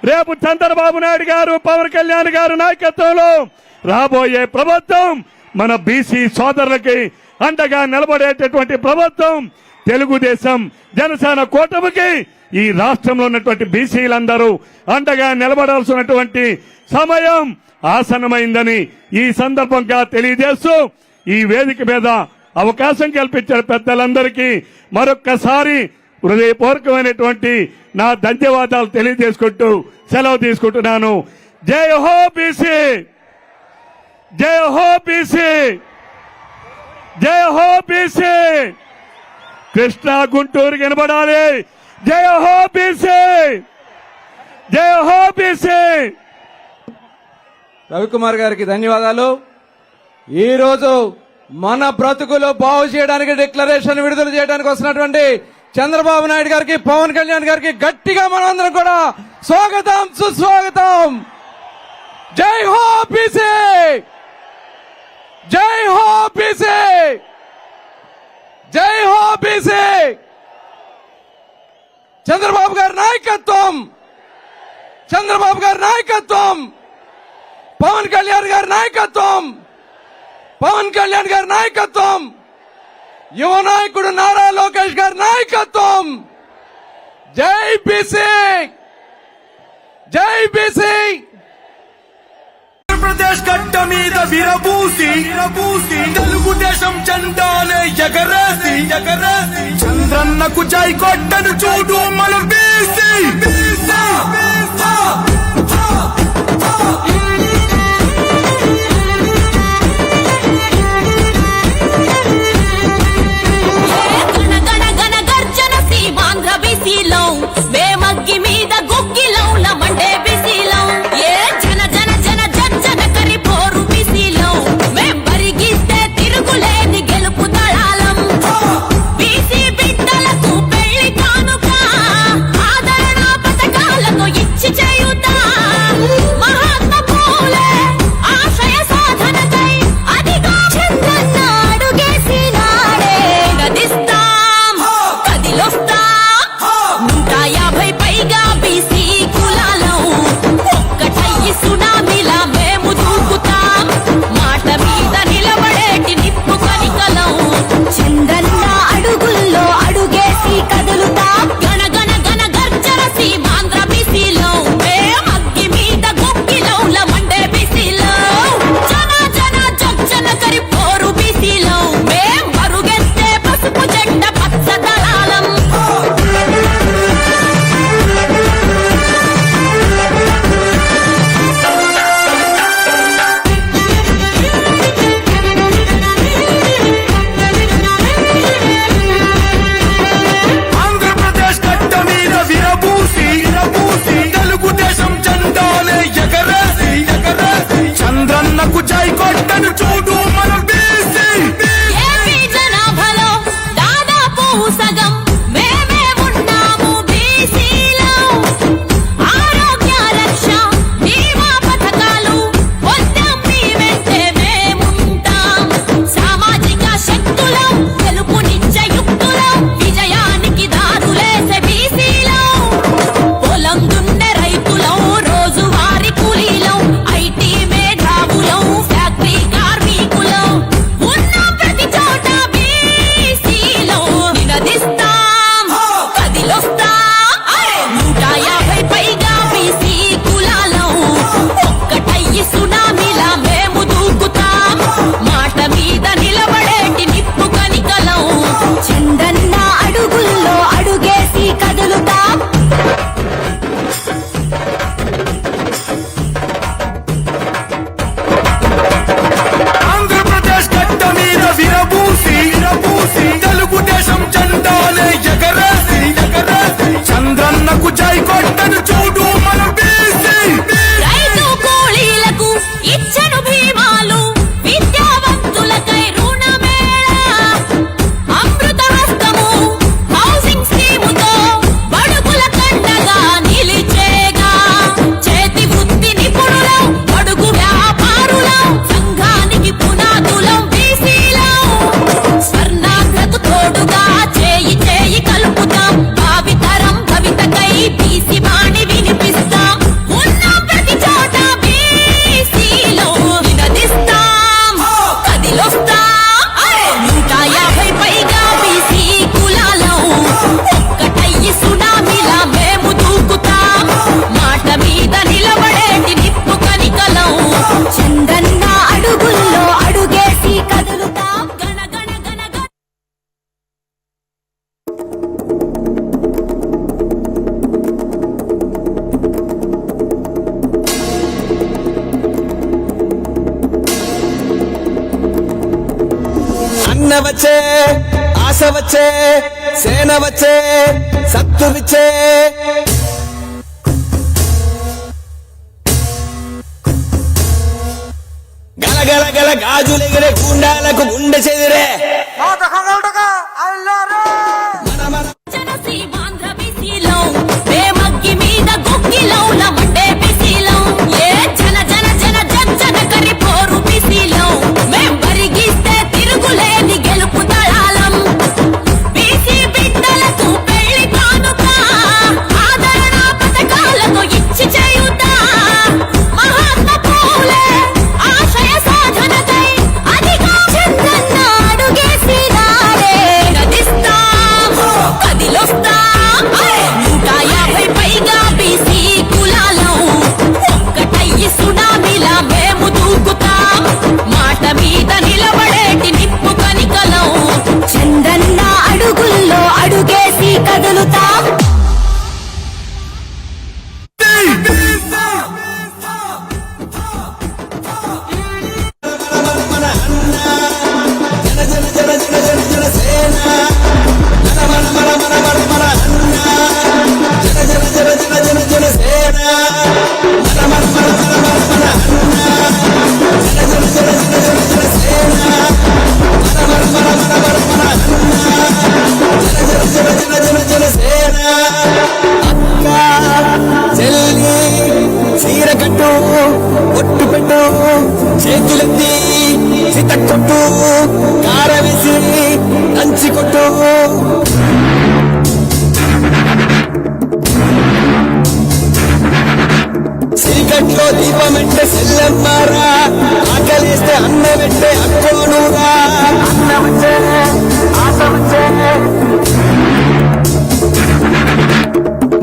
రేపు చంద్రబాబు నాయుడు గారు పవన్ కళ్యాణ్ గారు నాయకత్వంలో రాబోయే ప్రభుత్వం మన బీసీ సోదరులకి అండగా నిలబడేటటువంటి ప్రభుత్వం. తెలుగుదేశం జనసేన కూటమికి ఈ రాష్ట్రంలో ఉన్నటువంటి బీసీలందరూ అండగా నిలబడాల్సినటువంటి సమయం ఆసన్నమైందని ఈ సందర్భంగా తెలియజేస్తూ ఈ వేదిక మీద అవకాశం కల్పించిన పెద్దలందరికీ మరొక్కసారి హృదయపూర్వకమైనటువంటి నా ధన్యవాదాలు తెలియజేసుకుంటూ సెలవు తీసుకుంటున్నాను. జై హో బీసీ, జై హో బీసీ, జై హో బీసీ. కృష్ణా గుంటూరు కనబడాలి. జై హో బీసీ, జై హో బీసీ. రవికుమార్ గారికి ధన్యవాదాలు. ఈరోజు మన బ్రతుకులు బాగు చేయడానికి డిక్లరేషన్ విడుదల చేయడానికి వస్తున్నటువంటి చంద్రబాబు నాయుడు గారికి, పవన్ కళ్యాణ్ గారికి గట్టిగా మనందరం కూడా స్వాగతం, సుస్వాగతం. జై హో బీసీ, జై హో బీసీ, జై హో బీసీ. చంద్రబాబు గారి నాయకత్వం, చంద్రబాబు గారి నాయకత్వం, పవన్ కళ్యాణ్ గారి నాయకత్వం, పవన్ కళ్యాణ్ గారి నాయకత్వం, యువ నాయకుడు నారా లోకేష్ గారి నాయకత్వం. జై బీసీ, జై బీసీ. ఆంధ్రప్రదేశ్ గడ్డ మీద విరబూసి తెలుగుదేశం జెండానే ఎగరేసి చంద్రన్నకు జై కొట్టను చూడు మన బీసీ. Stop! వచ్చే ఆశ వచ్చే సేన వచ్చే సత్తు విచ్చే గలగల గల గాజులెగిరే గుండాలకు గుండె చెదిరే జనసీమాంధ్ర బీసీలో వేమగ్గి మీద గుగ్గిలో నమంటే బీసీలో ఏ జన జన జన జన కరి పోరు బీసీలో మేం పరిగిస్తే తిరుగులేని గెలుపు దళాలం బీసీ బిడ్డలకు పెళ్లి కానుక ఆదరణ పథకాలతో ఇచ్చి చేయుతా మహాత్మా పూలే ఆశయ సాధనకై అదిగా చంద్రన్న అడుగేసి రాడే గదిస్తాం కదిలొస్తాం 150 పైగా బీసీ కులాలం ఒక్కటయ్యి సునామీలా మేము దూకుతాం మాట మీద నిలబడేటి నిప్పు కనికలం చంద్రన్న అడుగుల్లో అడుగేసి కదులుతాం చెల్లి చీర కట్టు ఒట్టు పెట్టు చేతులెత్తి చిత కొట్టు కార వేసి దంచి కొట్టు చీకట్లో దీపమెంటే సెల్లమ్మారా ఆకలిస్తే అన్నమెట్టే అక్కోనూరా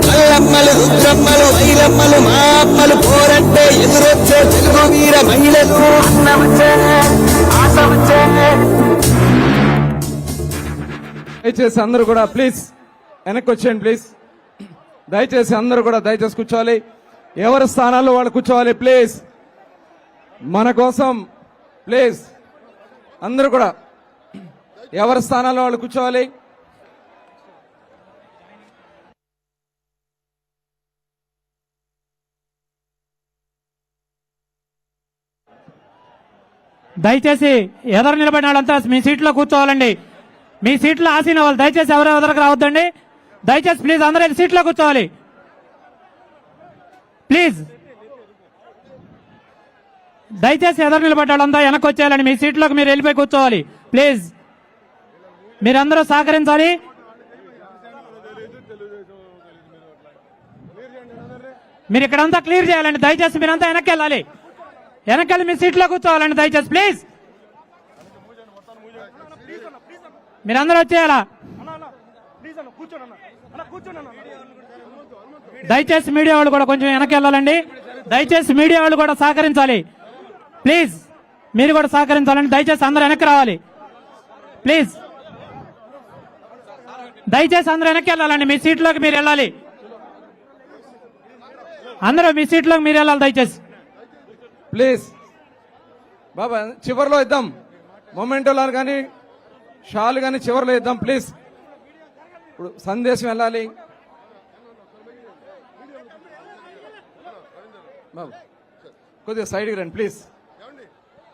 మల్లమ్మలు రుద్రమ్మలు వైరమ్మలు మా అమ్మలు పోరంటే ఎదురొచ్చే తెలుగు వీర మహిళలు దయచేసి అందరూ కూడా ప్లీజ్ వెనక్కి వచ్చేయండి ప్లీజ్ దయచేసి అందరూ కూడా దయచేసి కూర్చోవాలి ఎవరి స్థానాల్లో వాళ్ళు కూర్చోవాలి ప్లీజ్ మన కోసం ప్లీజ్ అందరూ కూడా ఎవరి స్థానాల్లో వాళ్ళు కూర్చోవాలి దయచేసి ఎదరు నిలబడిన వాళ్ళంతా మీ సీట్లో కూర్చోవాలండి మీ సీట్లో ఆసీన వాళ్ళు దయచేసి ఎవరు ఎదరకు రావద్దండి దయచేసి ప్లీజ్ అందరూ వెళ్ళి సీట్లో కూర్చోవాలి ప్లీజ్ దయచేసి ఎదరు నిలబడ్డ వాళ్ళంతా వెనక్కి వచ్చేయాలండి మీ సీట్లోకి మీరు వెళ్ళిపోయి కూర్చోవాలి ప్లీజ్ మీరందరూ సహకరించాలి మీరు ఇక్కడంతా క్లియర్ చేయాలండి దయచేసి మీరంతా వెనక్కి వెళ్ళాలి వెనకాల మీ సీట్లో కూర్చోవాలండి దయచేసి ప్లీజ్ మీరందరూ వచ్చేయాలా దయచేసి మీడియా వాళ్ళు కూడా కొంచెం వెనక్కి వెళ్ళాలండి దయచేసి మీడియా వాళ్ళు కూడా సహకరించాలి ప్లీజ్ మీరు కూడా సహకరించాలండి దయచేసి అందరూ వెనక్కి రావాలి ప్లీజ్ దయచేసి అందరూ వెనక్కి వెళ్ళాలండి మీ సీట్లోకి మీరు వెళ్ళాలి అందరూ మీ సీట్లోకి మీరు వెళ్ళాలి దయచేసి ప్లీజ్ బాబా చివరిలో ఇద్దాం మొమెంటోలో కానీ షాల్ కానీ చివరిలో ఇద్దాం ప్లీజ్ ఇప్పుడు సందేశం వెళ్ళాలి బాబు కొద్దిగా సైడ్కి రండి ప్లీజ్